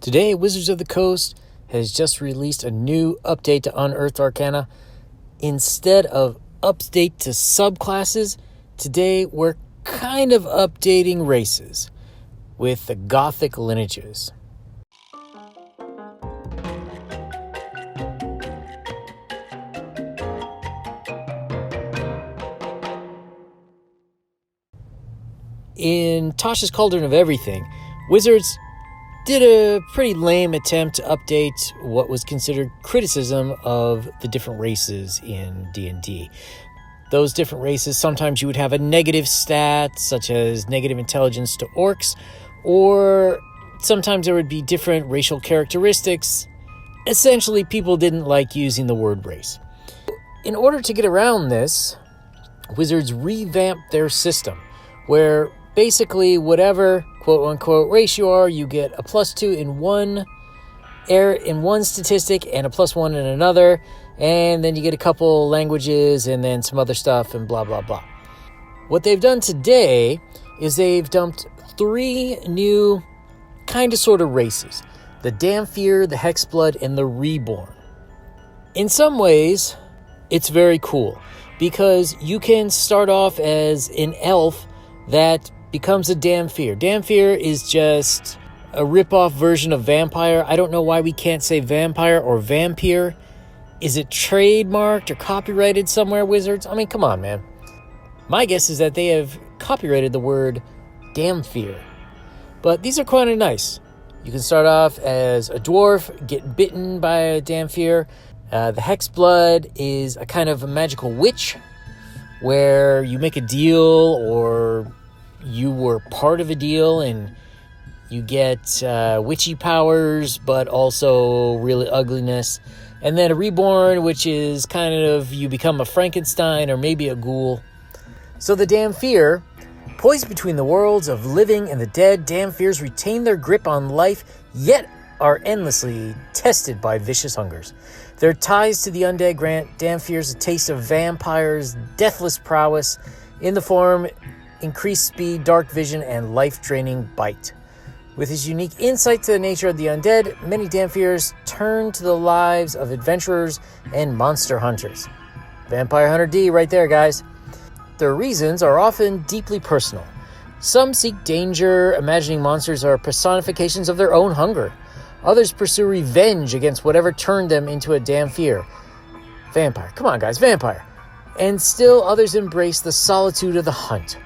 Today, Wizards of the Coast has just released a new update to Unearthed Arcana. Instead of update to subclasses, today we're kind of updating races with the Gothic Lineages. In Tasha's Cauldron of Everything, Wizards did a pretty lame attempt to update what was considered criticism of the different races in D&D. Those different races, sometimes you would have a negative stat, such as negative intelligence to orcs, or sometimes there would be different racial characteristics. Essentially, people didn't like using the word race. In order to get around this, Wizards revamped their system, where basically whatever quote-unquote race you are, you get a +2 in one statistic and a +1 in another, and then you get a couple languages and then some other stuff and blah, blah, blah. What they've done today is they've dumped 3 new kind of sort of races: the Dampir, the Hexblood, and the Reborn. In some ways, it's very cool because you can start off as an elf that becomes a Dampir. Dampir is just a rip-off version of vampire. I don't know why we can't say vampire or vampire. Is it trademarked or copyrighted somewhere, Wizards? I mean, come on, man. My guess is that they have copyrighted the word Dampir. But these are kind of nice. You can start off as a dwarf, get bitten by a Dampir. The Hexblood is a kind of a magical witch where you make a deal or you were part of a deal and you get witchy powers, but also really ugliness. And then a Reborn, which is kind of you become a Frankenstein or maybe a ghoul. So the Dampir, poised between the worlds of living and the dead, Dampirs retain their grip on life, yet are endlessly tested by vicious hungers. Their ties to the undead grant Dampirs a taste of vampires' deathless prowess in the form increased speed, dark vision, and life-draining bite. With his unique insight to the nature of the undead, many Dampirs turn to the lives of adventurers and monster hunters. Vampire Hunter D right there, guys. Their reasons are often deeply personal. Some seek danger, imagining monsters are personifications of their own hunger. Others pursue revenge against whatever turned them into a Dampir. Vampire. Come on, guys, vampire. And still others embrace the solitude of the hunt,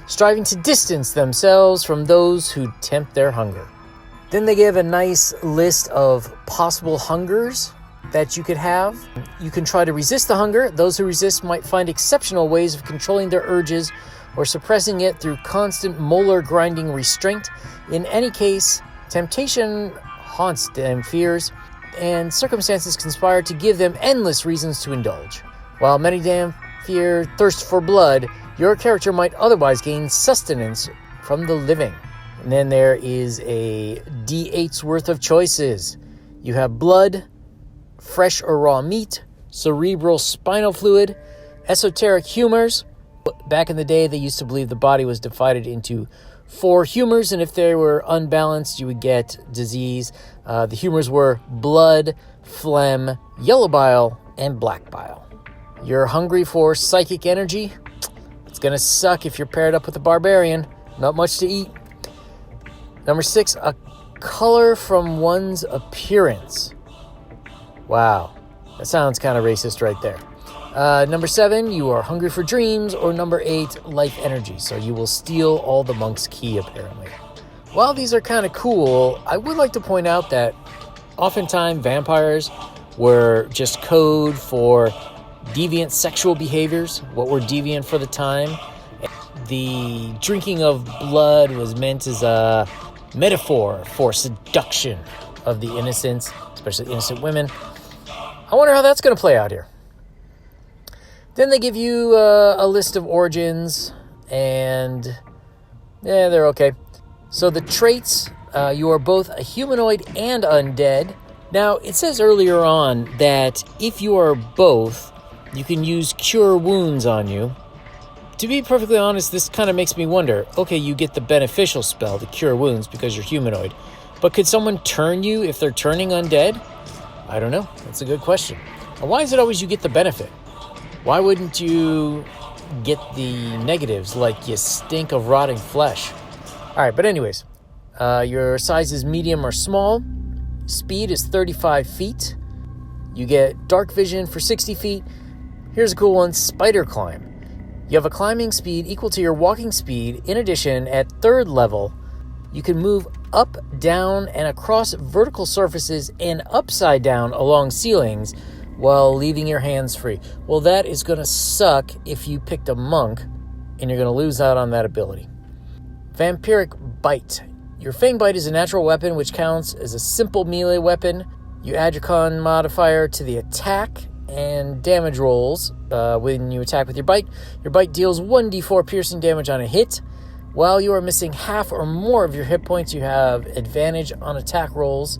striving to distance themselves from those who tempt their hunger. Then they give a nice list of possible hungers that you could have. You can try to resist the hunger. Those who resist might find exceptional ways of controlling their urges or suppressing it through constant molar grinding restraint. In any case, temptation haunts Dampirs, and circumstances conspire to give them endless reasons to indulge. While many Dampir thirst for blood, your character might otherwise gain sustenance from the living. And then there is a D8's worth of choices. You have blood, fresh or raw meat, cerebral spinal fluid, esoteric humors. Back in the day, they used to believe the body was divided into 4 humors, and if they were unbalanced, you would get disease. The humors were blood, phlegm, yellow bile, and black bile. You're hungry for psychic energy? It's going to suck if you're paired up with a barbarian. Not much to eat. Number 6, a color from one's appearance. Wow, that sounds kind of racist right there. Number 7, you are hungry for dreams, or number 8, life energy. So you will steal all the monk's key, apparently. While these are kind of cool, I would like to point out that oftentimes vampires were just code for deviant sexual behaviors, what were deviant for the time. The drinking of blood was meant as a metaphor for seduction of the innocents, especially innocent women. I wonder how that's going to play out here. Then they give you a list of origins, and yeah, they're okay. So the traits, you are both a humanoid and undead. Now, it says earlier on that if you are both, you can use Cure Wounds on you. To be perfectly honest, this kind of makes me wonder, okay, you get the beneficial spell, the Cure Wounds, because you're humanoid, But could someone turn you if they're turning undead? I don't know. That's a good question. And why is it always you get the benefit? Why wouldn't you get the negatives, like you stink of rotting flesh? All right, but anyways, your size is medium or small. Speed is 35 feet. You get dark vision for 60 feet. Here's a cool one, spider climb. You have a climbing speed equal to your walking speed. In addition, at 3rd level, you can move up, down, and across vertical surfaces and upside down along ceilings while leaving your hands free. Well, that is going to suck if you picked a monk, and you're going to lose out on that ability. Vampiric Bite. Your Fang Bite is a natural weapon which counts as a simple melee weapon. You add your con modifier to the attack and damage rolls when you attack with your bite. Your bite deals 1d4 piercing damage on a hit. While you are missing half or more of your hit points, you have advantage on attack rolls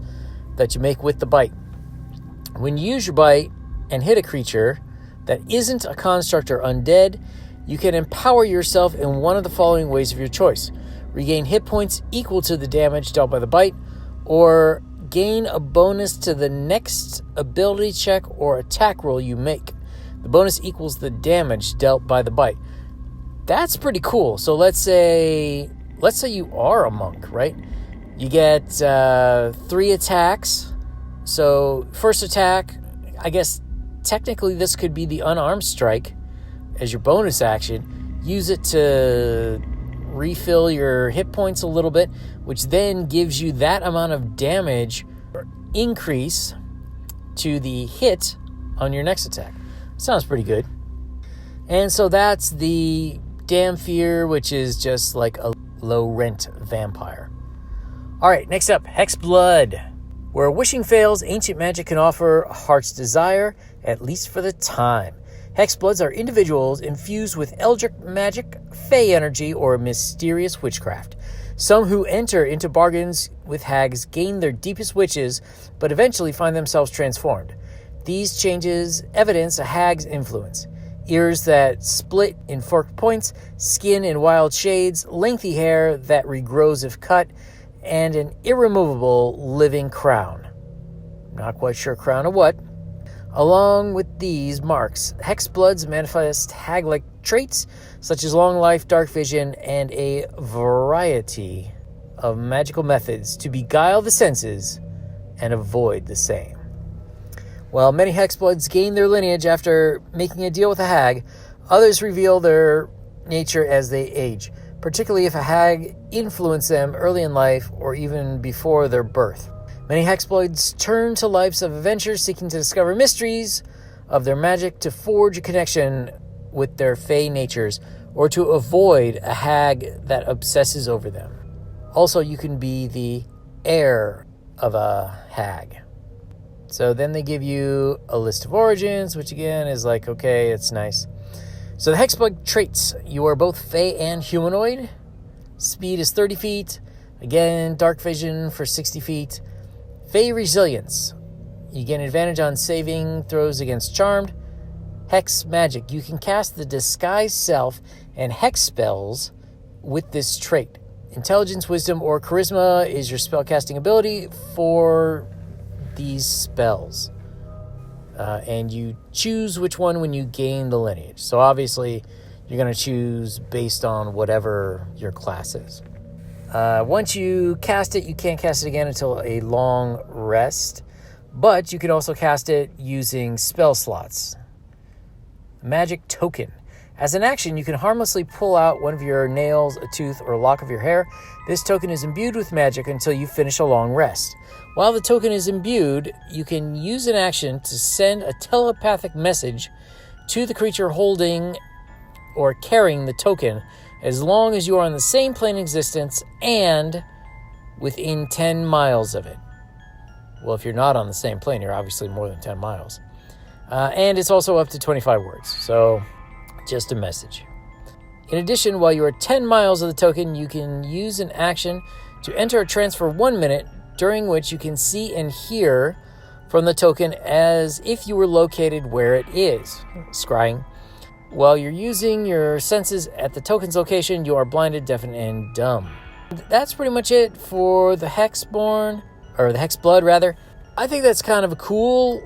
that you make with the bite. When you use your bite and hit a creature that isn't a construct or undead, you can empower yourself in one of the following ways of your choice. Regain hit points equal to the damage dealt by the bite, or gain a bonus to the next ability check or attack roll you make. The bonus equals the damage dealt by the bite. That's pretty cool. So let's say you are a monk, right? You get 3 attacks. So first attack, I guess technically this could be the unarmed strike as your bonus action. Use it to refill your hit points a little bit, which then gives you that amount of damage increase to the hit on your next attack. Sounds pretty good. And so that's the Dampir, which is just like a low-rent vampire. All right, next up, Hexblood. Where wishing fails, ancient magic can offer a heart's desire, at least for the time. Hexbloods are individuals infused with eldritch magic, fey energy, or mysterious witchcraft. Some who enter into bargains with hags gain their deepest wishes, but eventually find themselves transformed. These changes evidence a hag's influence. Ears that split in forked points, skin in wild shades, lengthy hair that regrows if cut, and an irremovable living crown. Not quite sure crown of what. Along with these marks, Hexbloods manifest hag-like traits such as long life, dark vision, and a variety of magical methods to beguile the senses and avoid the same. While many Hexbloods gain their lineage after making a deal with a hag, others reveal their nature as they age, particularly if a hag influenced them early in life or even before their birth. Many Hexbloods turn to lives of adventure, seeking to discover mysteries of their magic, to forge a connection with their fey natures, or to avoid a hag that obsesses over them. Also, you can be the heir of a hag. So then they give you a list of origins, which again is like, okay, it's nice. So the Hex Bug Traits, you are both fey and humanoid. Speed is 30 feet. Again, dark vision for 60 feet. Fey Resilience, you get an advantage on saving throws against Charmed. Hex Magic, you can cast the Disguise Self and Hex spells with this trait. Intelligence, Wisdom, or Charisma is your spellcasting ability for these spells. And you choose which one when you gain the lineage. So obviously, you're going to choose based on whatever your class is. Once you cast it, you can't cast it again until a long rest. But you can also cast it using spell slots. Magic Token. As an action, you can harmlessly pull out one of your nails, a tooth, or a lock of your hair. This token is imbued with magic until you finish a long rest. While the token is imbued, you can use an action to send a telepathic message to the creature holding or carrying the token, as long as you are on the same plane of existence and within 10 miles of it. Well, if you're not on the same plane, you're obviously more than 10 miles. And it's also up to 25 words, so just a message. In addition, while you are 10 miles of the token, you can use an action to enter a trance for 1 minute, during which you can see and hear from the token as if you were located where it is. Scrying. While you're using your senses at the token's location, you are blinded, deafened, and dumb. That's pretty much it for the Hexborn, or the Hexblood rather. I think that's kind of a cool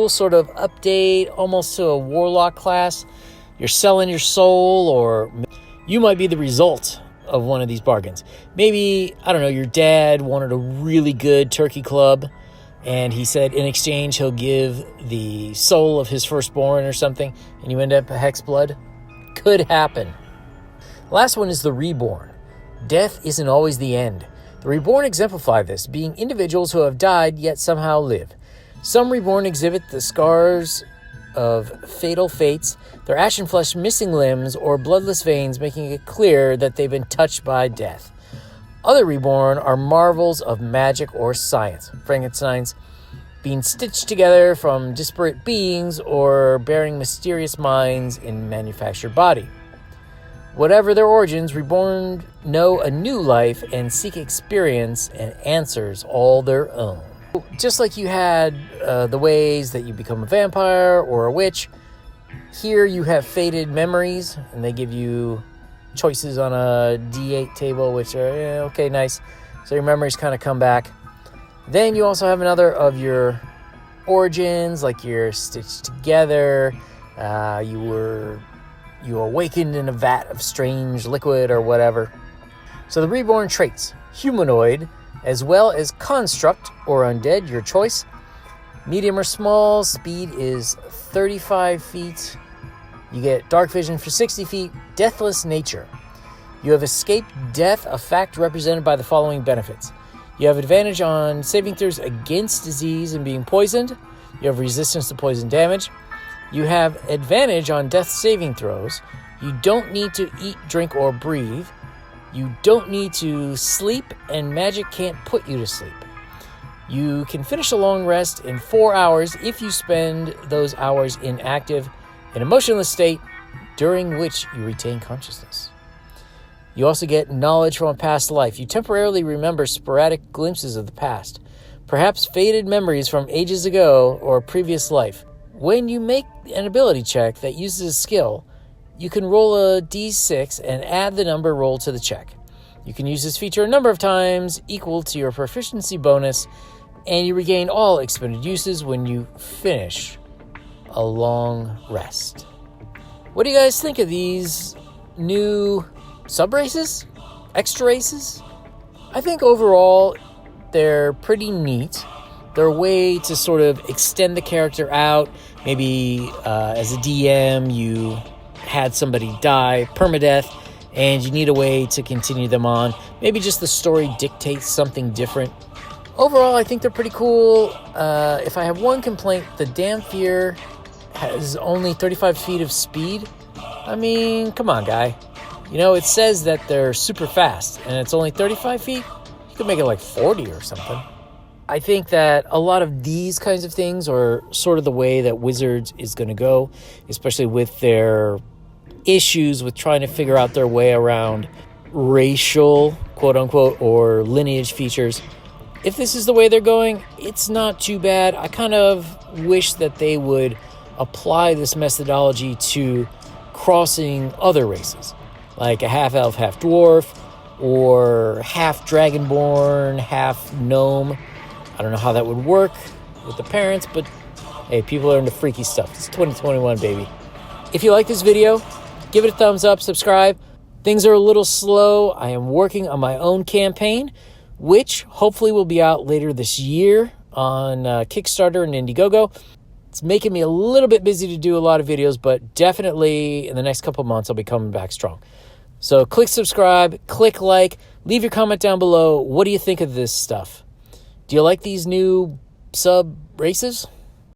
sort of update, almost to a warlock class. You're selling your soul, or you might be the result of one of these bargains. Maybe, I don't know, your dad wanted a really good turkey club, and he said in exchange he'll give the soul of his firstborn or something, and you end up a Hexblood. Could happen. Last one is the Reborn. Death isn't always the end. The Reborn exemplify this, being individuals who have died yet somehow live. Some Reborn exhibit the scars of fatal fates, their ashen flesh missing limbs or bloodless veins, making it clear that they've been touched by death. Other Reborn are marvels of magic or science, Frankensteins, being stitched together from disparate beings or bearing mysterious minds in manufactured body. Whatever their origins, Reborn know a new life and seek experience and answers all their own. Just like you had the ways that you become a vampire or a witch, here you have fated memories, and they give you choices on a D8 table, which are, okay, nice. So your memories kind of come back. Then you also have another of your origins, like you're stitched together, you awakened in a vat of strange liquid or whatever. So the Reborn traits: humanoid, as well as construct or undead, your choice. Medium or small, speed is 35 feet. You get dark vision for 60 feet, deathless nature. You have escaped death, a fact represented by the following benefits. You have advantage on saving throws against disease and being poisoned. You have resistance to poison damage. You have advantage on death saving throws. You don't need to eat, drink, or breathe. You don't need to sleep, and magic can't put you to sleep. You can finish a long rest in 4 hours if you spend those hours inactive, in a motionless state, during which you retain consciousness. You also get knowledge from a past life. You temporarily remember sporadic glimpses of the past, perhaps faded memories from ages ago or a previous life. When you make an ability check that uses a skill, you can roll a d6 and add the number rolled to the check. You can use this feature a number of times equal to your proficiency bonus, and you regain all expended uses when you finish a long rest. What do you guys think of these new sub-races? Extra races? I think overall they're pretty neat. They're a way to sort of extend the character out. Maybe as a DM, you had somebody die, permadeath, and you need a way to continue them on. Maybe just the story dictates something different. Overall, I think they're pretty cool. If I have one complaint, the Dampir has only 35 feet of speed. I mean, come on, guy. You know, it says that they're super fast, and it's only 35 feet. You could make it like 40 or something. I think that a lot of these kinds of things are sort of the way that Wizards is going to go, especially with their issues with trying to figure out their way around racial, quote-unquote, or lineage features. If this is the way they're going, it's not too bad. I kind of wish that they would apply this methodology to crossing other races, like a half-elf, half-dwarf, or half-dragonborn, half-gnome. I don't know how that would work with the parents, but hey, people are into freaky stuff. It's 2021, baby. If you like this video, give it a thumbs up, subscribe. Things are a little slow. I am working on my own campaign, which hopefully will be out later this year on Kickstarter and Indiegogo. It's making me a little bit busy to do a lot of videos, but definitely in the next couple months, I'll be coming back strong. So click subscribe, click like, leave your comment down below. What do you think of this stuff? Do you like these new sub races?